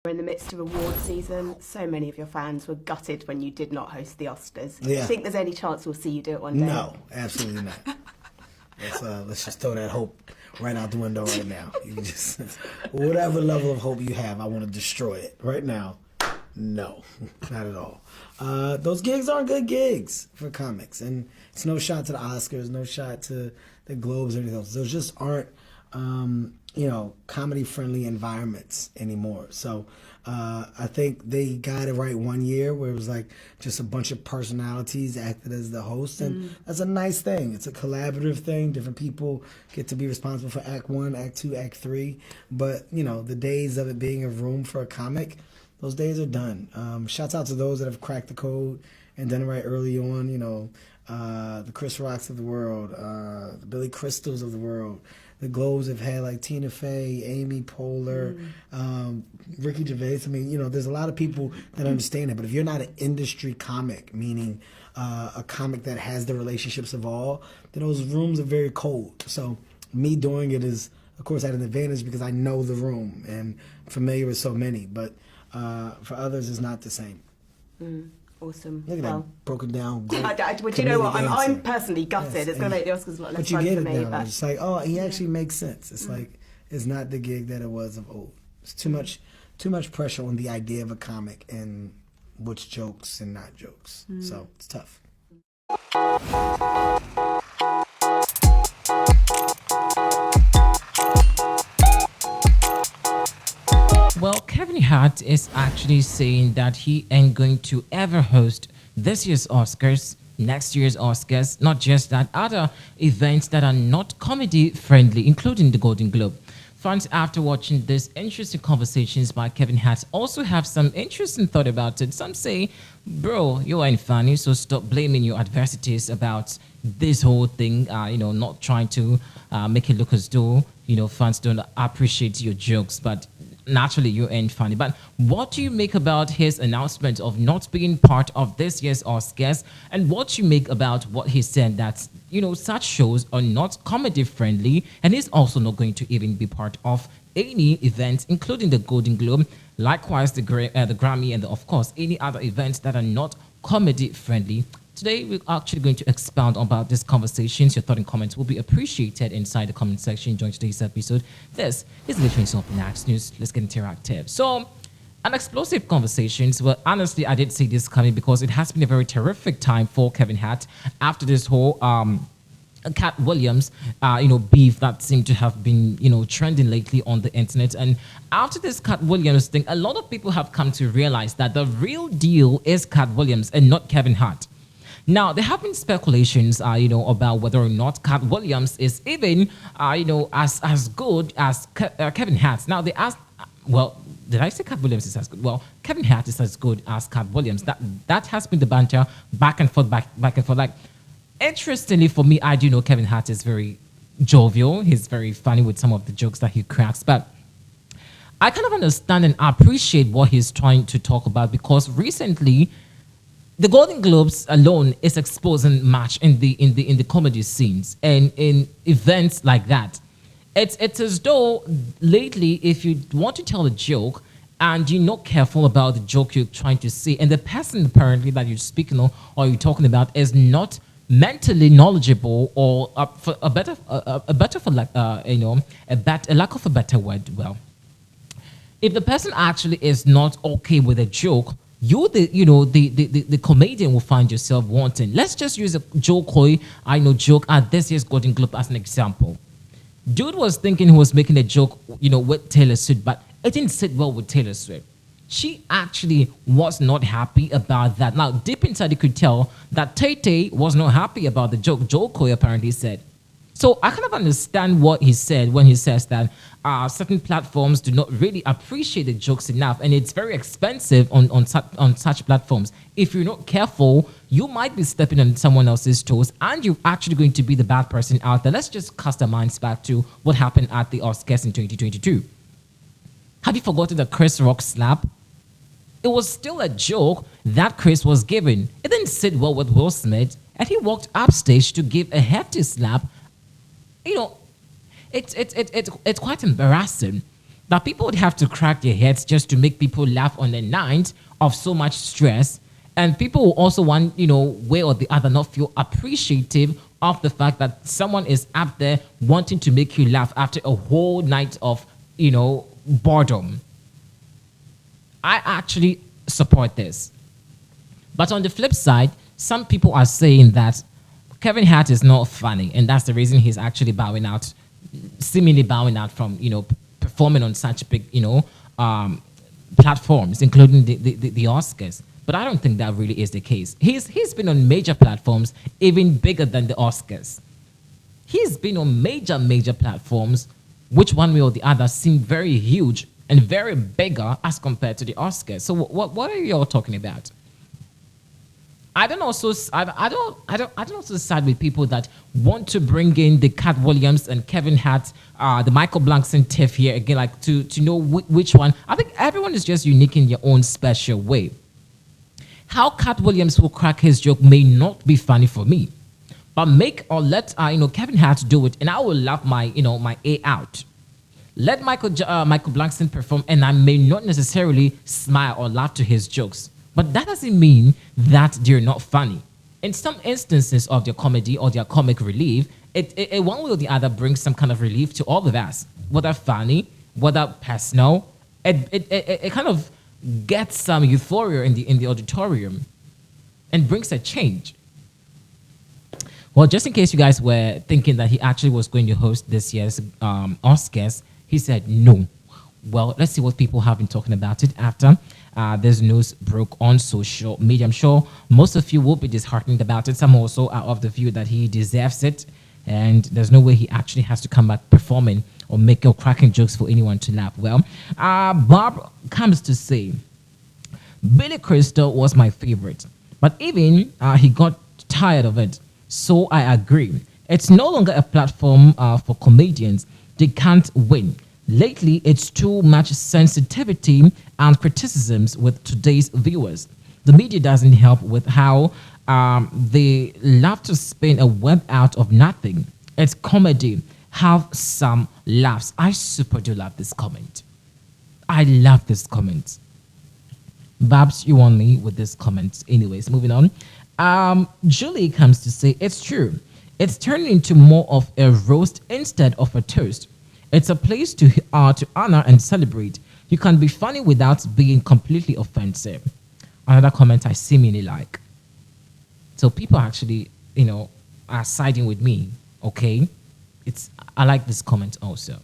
We're in the midst of award season. So many of your fans were gutted when you did not host the Oscars. Yeah. Do you think there's any chance we'll see you do it one day? No, absolutely not. Let's just throw that hope right out the window right now. You just whatever level of hope you have, I want to destroy it right now. No, not at all. Those gigs aren't good gigs for comics, and it's no shot to the Oscars, no shot to the Globes or anything else. Those just aren't, comedy-friendly environments anymore. So I think they got it right one year where it was like just a bunch of personalities acted as the host, and that's a nice thing. It's a collaborative thing. Different people get to be responsible for Act 1, Act 2, Act 3. But, the days of it being a room for a comic, those days are done. Shouts out to those that have cracked the code and done it right early on, the Chris Rocks of the world, the Billy Crystals of the world. The Globes have had like Tina Fey, Amy Poehler, Ricky Gervais. I mean, there's a lot of people that understand it. But if you're not an industry comic, meaning a comic that has the relationships of all, then those rooms are very cold. So me doing it is, of course, at an advantage because I know the room and familiar with so many. But for others, it's not the same. Awesome. Look at that broken down. But you know what? I'm personally gutted. Yes, it's going to make the Oscars a lot less but you fun get for it me. now. But It's like, he actually makes sense. It's like it's not the gig that it was of old. It's too much pressure on the idea of a comic and what's jokes and not jokes. So it's tough. Well, Kevin Hart is actually saying that he ain't going to ever host this year's Oscars, next year's Oscars, not just that, other events that are not comedy friendly, including the Golden Globe. Fans, after watching these interesting conversations by Kevin Hart, also have some interesting thought about it. Some say, bro, you ain't funny, so stop blaming your adversities about this whole thing, not trying to make it look as though, fans don't appreciate your jokes, but naturally you ain't funny. But what do you make about his announcement of not being part of this year's Oscars, and what do you make about what he said that such shows are not comedy friendly, and he's also not going to even be part of any events, including the Golden Globe, likewise the Grammy, and of course any other events that are not comedy friendly? Today, we're actually going to expound about these conversations. Your thoughts and comments will be appreciated inside the comment section during today's episode. This is literally Open Axe News. Let's get interactive. So, an explosive conversations. Well, honestly, I did see this coming because it has been a very terrific time for Kevin Hart after this whole Cat Williams, beef that seemed to have been, trending lately on the internet. And after this Cat Williams thing, a lot of people have come to realize that the real deal is Cat Williams and not Kevin Hart. Now, there have been speculations, about whether or not Cat Williams is even, as good as Kevin Hart. Now, they asked, did I say Cat Williams is as good? Well, Kevin Hart is as good as Cat Williams. That has been the banter back and forth. Like, interestingly for me, I do know Kevin Hart is very jovial. He's very funny with some of the jokes that he cracks, but I kind of understand and appreciate what he's trying to talk about because recently, the Golden Globes alone is exposing much in the comedy scenes and in events like that. It's as though lately, if you want to tell a joke and you're not careful about the joke you're trying to say, and the person apparently that you're speaking on or you're talking about is not mentally knowledgeable or for a lack of a better word, well, if the person actually is not okay with a joke, the comedian will find yourself wanting. Let's just use a joke at this year's Golden Globe as an example. Dude was thinking he was making a joke, with Taylor Swift, but it didn't sit well with Taylor Swift. She actually was not happy about that. Now, deep inside, you could tell that Tay was not happy about the joke Joe Coy apparently said. So I kind of understand what he said when he says that certain platforms do not really appreciate the jokes enough, and it's very expensive on such platforms. If you're not careful, you might be stepping on someone else's toes, and you're actually going to be the bad person out there. Let's just cast our minds back to what happened at the Oscars in 2022. Have you forgotten the Chris Rock slap? It was still a joke that Chris was giving. It didn't sit well with Will Smith, and he walked upstage to give a hefty slap. It's quite embarrassing. that people would have to crack their heads just to make people laugh on the night of so much stress. And people will also want, way or the other, not feel appreciative of the fact that someone is up there wanting to make you laugh after a whole night of, boredom. I actually support this. But on the flip side, some people are saying that Kevin Hart is not funny, and that's the reason he's actually seemingly bowing out from, performing on such big, platforms, including the Oscars. But I don't think that really is the case. He's been on major platforms, even bigger than the Oscars. He's been on major platforms, which one way or the other seem very huge and very bigger as compared to the Oscars. So what are you all talking about? I don't also side with people that want to bring in the Cat Williams and Kevin Hart, the Michael Blankson tiff here again, like to know which one. I think everyone is just unique in their own special way. How Cat Williams will crack his joke may not be funny for me, but make or let Kevin Hart do it, and I will laugh my A out. Let Michael Blankson perform, and I may not necessarily smile or laugh to his jokes. But that doesn't mean that they're not funny. In some instances of their comedy or their comic relief, it one way or the other brings some kind of relief to all of us. Whether funny, whether personal, it kind of gets some euphoria in the auditorium and brings a change. Well, just in case you guys were thinking that he actually was going to host this year's Oscars, he said no. Well, let's see what people have been talking about it after this news broke on social media. I'm sure most of you will be disheartened about it. Some also are of the view that he deserves it, and there's no way he actually has to come back performing or make or cracking jokes for anyone to laugh. Well, Bob comes to say, Billy Crystal was my favorite, but even he got tired of it. So I agree. It's no longer a platform for comedians. They can't win. Lately, it's too much sensitivity and criticisms with today's viewers. The media doesn't help with how they love to spin a web out of nothing. It's comedy. Have some laughs. I super do love this comment. I love this comment. Babs, you want me with this comment. Anyways, moving on. Julie comes to say, it's true. It's turned into more of a roast instead of a toast. It's a place to honor and celebrate. You can be funny without being completely offensive. Another comment I seemingly like. So people actually, are siding with me. Okay, I like this comment also.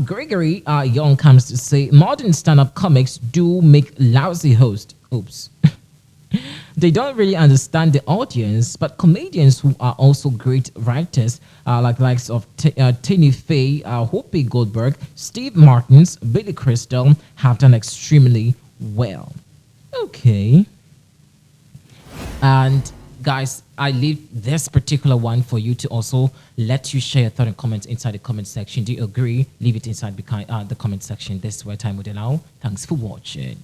Gregory Young comes to say, modern stand-up comics do make lousy hosts. Oops. They don't really understand the audience, but comedians who are also great writers, like the likes of Tini Fey, Whoopi Goldberg, Steve Martins, Billy Crystal, have done extremely well. Okay. And guys, I leave this particular one for you to also let you share your thought and comments inside the comment section. Do you agree? Leave it inside the comment section. This is where time would allow. Thanks for watching.